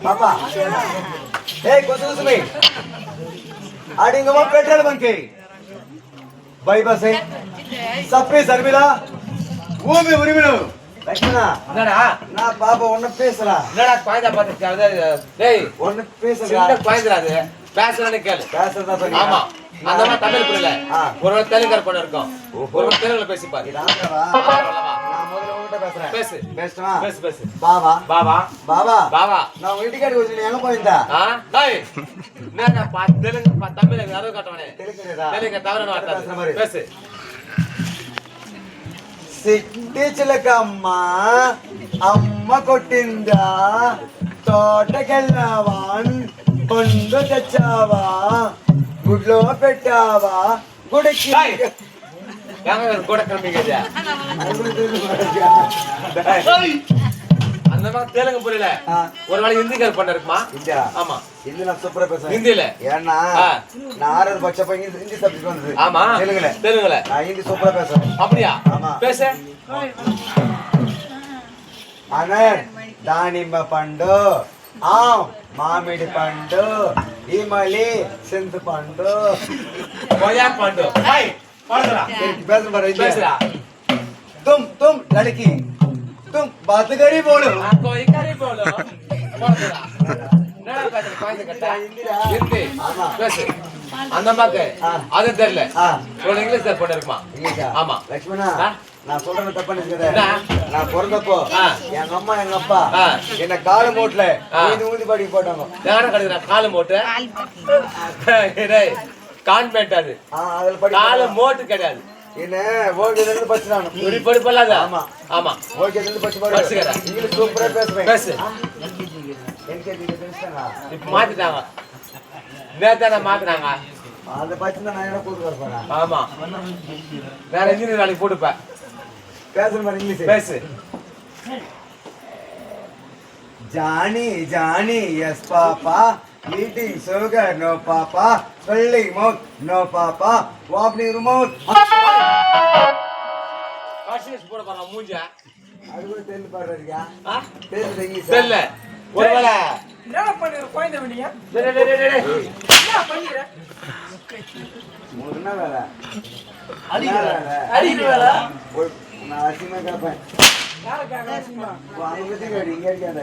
பாப்பா ஏய் கொசுசுமே அடிங்கமா petrol bunk bypass supply சர்விலா பூமி உரிமையில லட்சுமணா என்னடா நான் பாப்பா ஒண்ணு பேசுறா என்னடா பாய்தா பாத்து டேய் ஒண்ணு பேசுறா சின்ன பாய்தா அது பேசுறேன்னு கேளு பேசுறதா சொல்லி ஆமா அந்த மாதிரி தமிழ் புரியல ஒரு தெலுங்கர் பொண்ணு இருக்கும் ஒரு தெலுங்குல பேசி பாரு நான் முதல்ல உன்கிட்ட பேசுறேன் பேசு பேசுமா பேசு பேசு பாபா பாபா பாபா பாபா நான் வீட்டுக்கு வந்து எங்க போயிருந்தா டேய் என்னடா தெலுங்கு தமிழ் யாரோ காட்டவனே தெலுங்கு தவறான வார்த்தை பேசு సిట్టి చిలకమ్మ అమ్మ కొట్టిందా తోటకెళ్ళావా పండు తెచ్చావా గుడ్లో పెట్టావా గుడికి கூட கிளம்பிங்க அந்த மாதிரி தெலுங்கு புரியல ஒரு வேளை ஹிந்திக்கார பண்ண இருக்குமா ஆமா ஹிந்தி நான் சூப்பரா பேசுறேன் ஹிந்தில ஏன்னா நான் 6 பட்சம் ஹிந்தி சப்ஜெக்ட் வந்தது ஆமா தெலுங்குல நான் ஹிந்தி சூப்பரா பேசுறேன் அப்படியா ஆமா பேசு అనర్ దానిమ్మ పండు మామిడి పండు ఇమలి సింధు పండు కొయ్యాక్ పండు तुम तुम लड़की तुम बात करी बोलो कोई करी बोलो அந்த அம்மாக்கு அது தெரியல இங்கிலீஷ் தான் பொண்ணு இருக்குமா ஆமா லட்சுமணா நான் சொல்றது தப்பா நினைக்கிறேன் நான் பிறந்தப்போ எங்க அம்மா எங்க அப்பா என்ன காலு மூட்டுல ஊதி பாடி போட்டாங்க யாரும் கிடையாது காலு மூட்டு கான்வென்ட் அது காலு மூட்டு கிடையாது என்ன ஓகேல இருந்து படிச்சானோ ஒரு படி பல்லாத ஆமா ஆமா ஓகேல இருந்து படிச்சுக்கற இங்கிலீஷ் சூப்பரா பேசுறேன் பேசு எனக்கு இது தெரிஞ்சாங்க இப்ப மாத்திட்டாங்க நேத்தான மாத்துறாங்க அத பத்தி நான் என்ன கூட்டு வரேன் ஆமா வேற இன்ஜினியர் வேலைக்கு போட்டுப்ப பேசுற மாதிரி இங்கிலீஷ் பேசு जानी Johnny yes papa eating sugar no papa spelling mouth no papa वापनी रिमोट காஷிஸ் போட போறா மூஞ்சா அது கூட தெரியல பாருங்க தெரியல இங்கிலீஷ் தெரியல ஒருவேளை என்ன பண்ணிர கோயிந்த வெளிய டேய் டேய் டேய் என்ன பண்ணிர மூணு வேலை அடிக்கிற வேலை நான் அசிமா கேப்பேன் யார கேக்குறா வாங்க வந்து இங்க இருக்காத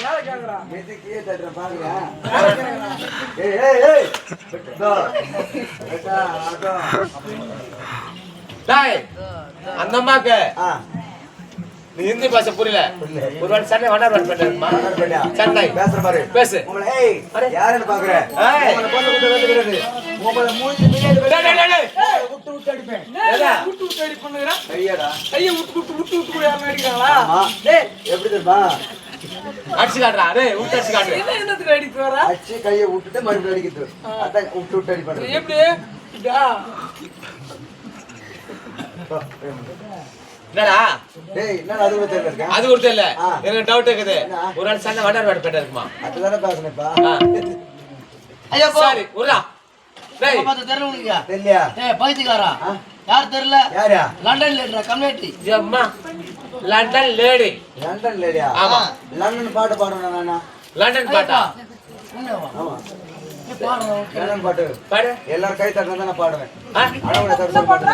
யார கேக்குறா எதுக்கு தட்டற பாருங்க ஏய் ஏய் ஏய் தோ ஏடா அதோ டேய் அந்த அம்மாக்கு நீ ஹிந்தி பாஷை புரியல ஒரு வாட்டி சண்டை வண்டார் பண்ணிட்டேன்மா சண்டை பேசுற பாரு பேசு உங்களை ஏய் யாரன்னு பாக்குற உங்களை போட்டு விட்டு வந்துக்கிறது உங்களை மூஞ்சி பின்னாடி டேய் விட்டு விட்டு அடிப்பேன் ஏடா விட்டு விட்டு அடி பண்ணுங்கடா கையடா கைய விட்டு கூட யாரும் அடிக்கறாங்களா டேய் எப்படி தெரியுமா அடிச்சு காட்றா டேய் விட்டு அடிச்சு காட்டு என்னத்துக்கு அடிக்கு வர அடிச்சு கைய விட்டுட்டு மறுபடியும் அடிக்குது அத விட்டு விட்டு அடி பண்றது எப்படி டா என்னடா டேய் என்ன அது கூட தெரியல இருக்கா அது கூட இல்ல எனக்கு டவுட் இருக்குது ஒரு நாள் சண்டை வண்டார் பண்ணிட்டே இருக்குமா அதுதானே பேசணும்ப்பா ஐயா சரி உரா டேய் பாத்து தெரியல உனக்கு தெரியலையா டேய் பைத்தியக்காரா யார் தெரியல யாரா லண்டன் லேட்ரா கம்யூனிட்டி அம்மா லண்டன் லேடி லண்டன் லேடியா ஆமா லண்டன் பாட்டு பாடுறேன் நானா லண்டன் பாட்டா ஆமா லண்டன் பாட்டு பாடு எல்லாரும் கை தட்டினா தான் நான் பாடுவேன் என்ன அடவுல பாடு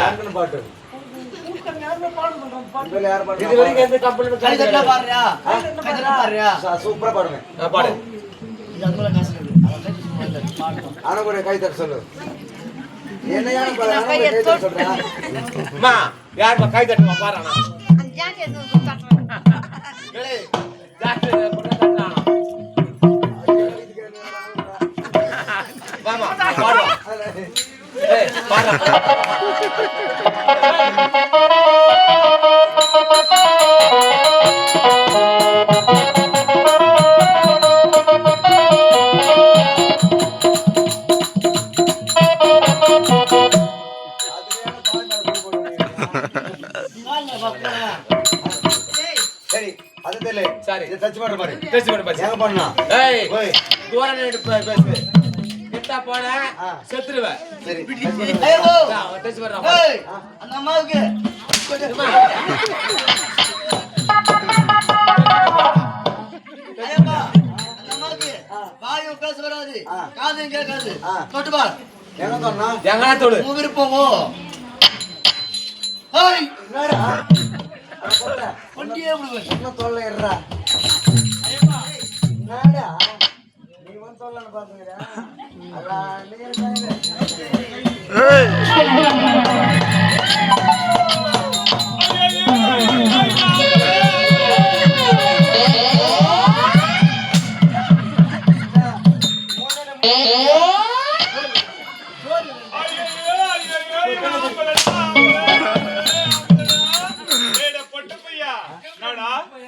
லண்டன் பாட்டு யாருமே பாடு பண்றாங்க இதுல யார் இது பாடுறா வரைக்கும் எந்த கம்பெனில கை தட்டல பாருயா கை தட்டல பாருயா சூப்பரா பாடுவேன் பாடு இது அதுல காசு ஆனா கூட கை தட்ட சொல்லு என்ன யாரும் பாடு ஆனா கை தட்ட சொல்றா அம்மா யார் கை தட்டுமா பாருடா டேய் டாக்டர் கூட தட்டறானா வாமா பாடு ஏய் பாடு சரி அது தெரியல சரி இது டச் பண்ண பாரு டெஸ்ட் பண்ணு பாரு எங்க பண்ணா ஏய் ஓய் தூரம் நின்னு பேசு கிட்ட பார்த்தா போனேன் செத்துருவேன். சரி ஐயோ டச் வர்றான். ஏய் அந்த அம்மாவுக்கு ஐயப்பா அந்த அம்மாவுக்கு வாயும் பேச வராது காதையும் கேட்காது தொட்டு பார் எங்க சொன்னா எங்கடா தொடு? உன் விருப்பமோ ஹாய் என்னடா அட போடா. வண்டியே விடுவேன் இன்னும் தொல்லை இருடா என்னடா நீ வந்து தொல்லைன்னு பாத்துங்கடா அல்லா நீ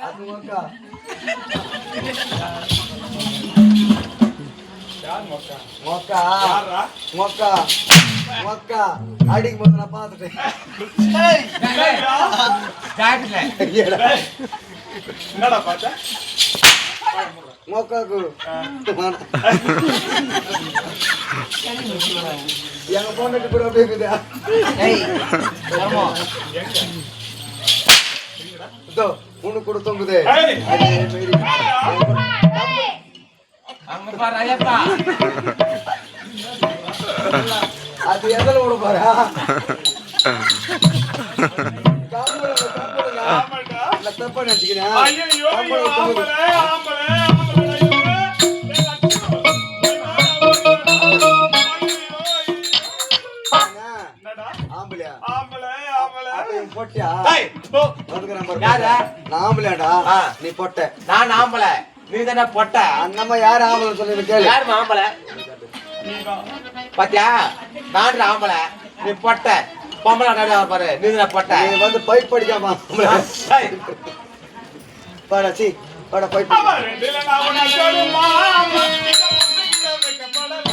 அது மொக்கா மொக்கா மொக்கா மொக்கா அடிக்கும் போது நான் பார்த்துட்டேன் ஜாக்கெட்ல. என்னடா பார்த்தா மொக்காக்கு எங்க பொண்ணுக்கு கூட அப்படியே இருக்குதா ஏய் ஆமா இதோ உனக்கு கூட தொங்குது ஏய். அதே மாரி அங்க பாரு ஐயப்பா. அது எதில் விட பாரு ஆமாடா தப்பா நினைச்சுக்கிறேன் ஐயோ ஐயோ ஆம்பளை ஆம்பளை ஆம்பளை ஐயோ ஏய் அச்சு என்னடா ஆம்பளையா ஆம்பளை ஆம்பளை அப்ப நீ பொட்டியா டேய் போ. வந்துக்கிறேன் பாரு. யாரு? நான் ஆம்பளையாடா ஆ. நீ பொட்டை நான் ஆம்பளை, நீ தானே பொட்ட. அந்தம்மா யாரு ஆம்பளை சொல்லி கேளு யாரு ஆம்பளை? பாத்தியா, நான் ஆம்பளை, நீ பொட்ட. பொம்பளை நிறைய பாரு, நீ தானே பொட்ட. நீ வந்து பைப் படிக்காம ஆம்பளை டேய், பாடா சி பாடா பைப் அவ ரெண்டுல நான் உன்னை சொல்லுமா இந்த பொண்ணுகிட்ட வைக்கப்படலாம்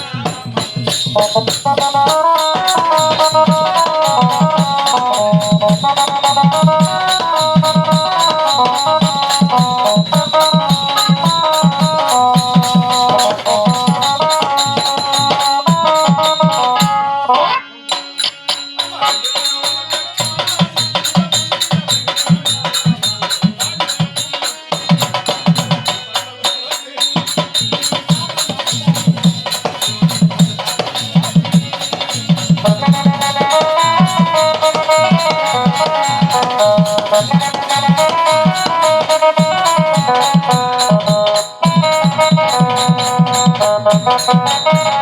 Thank you.